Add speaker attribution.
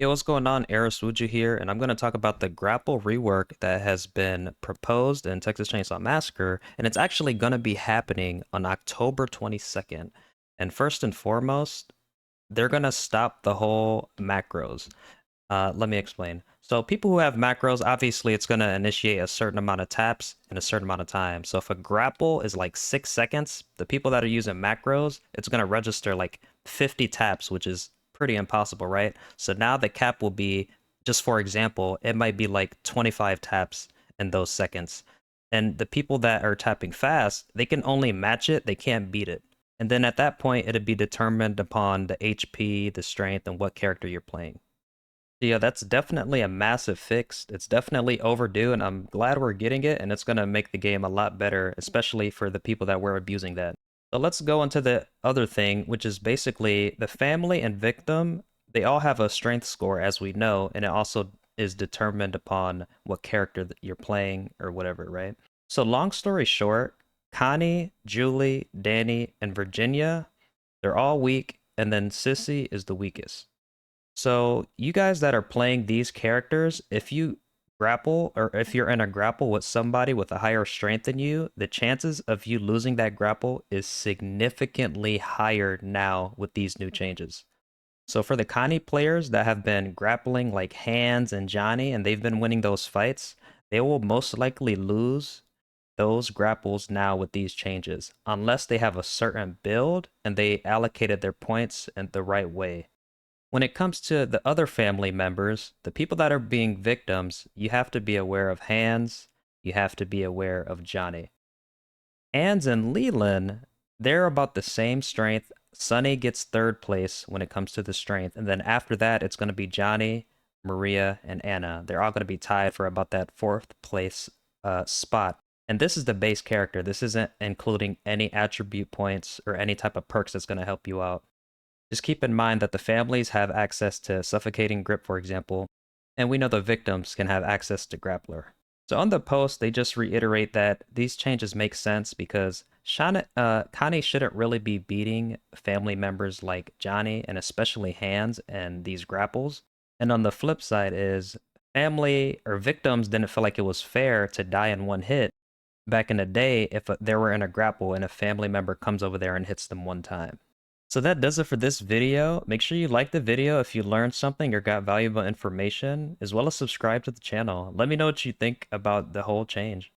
Speaker 1: Hey, what's going on? Eris Wuju here, and I'm going to talk about the grapple rework that has been proposed in Texas Chainsaw Massacre, and it's actually going to be happening on October 22nd. And first and foremost, they're going to stop the whole macros. Let me explain. So people who have macros, obviously it's going to initiate a certain amount of taps in a certain amount of time. So if a grapple is like 6 seconds, the people that are using macros, it's going to register like 50 taps, which is pretty impossible, right? So now the cap will be, just for example, it might be like 25 taps in those seconds. And the people that are tapping fast, they can only match it, they can't beat it. And then at that point, it'd be determined upon the HP, the strength, and what character you're playing. Yeah, that's definitely a massive fix. It's definitely overdue, and I'm glad we're getting it, and it's going to make the game a lot better, especially for the people that were abusing that. So let's go into the other thing, which is basically the family and victim, they all have a strength score, as we know, and it also is determined upon what character that you're playing or whatever, right? So long story short, Connie, Julie, Danny, and Virginia, they're all weak, and then Sissy is the weakest. So, you guys that are playing these characters, if you grapple or if you're in a grapple with somebody with a higher strength than you, the chances of you losing that grapple is significantly higher now with these new changes. So, for the Connie players that have been grappling like Hands and Johnny and they've been winning those fights, they will most likely lose those grapples now with these changes, unless they have a certain build and they allocated their points in the right way. When it comes to the other family members, the people that are being victims, you have to be aware of Hans, you have to be aware of Johnny. Hans and Leland, they're about the same strength. Sunny gets third place when it comes to the strength, and then after that, it's going to be Johnny, Maria, and Anna. They're all going to be tied for about that fourth place spot. And this is the base character. This isn't including any attribute points or any type of perks that's going to help you out. Just keep in mind that the families have access to suffocating grip, for example, and we know the victims can have access to grappler. So on the post, they just reiterate that these changes make sense because Connie shouldn't really be beating family members like Johnny and especially Hands and these grapples. And on the flip side is family or victims didn't feel like it was fair to die in one hit back in the day if they were in a grapple and a family member comes over there and hits them one time. So that does it for this video. Make sure you like the video if you learned something or got valuable information, as well as subscribe to the channel. Let me know what you think about the whole change.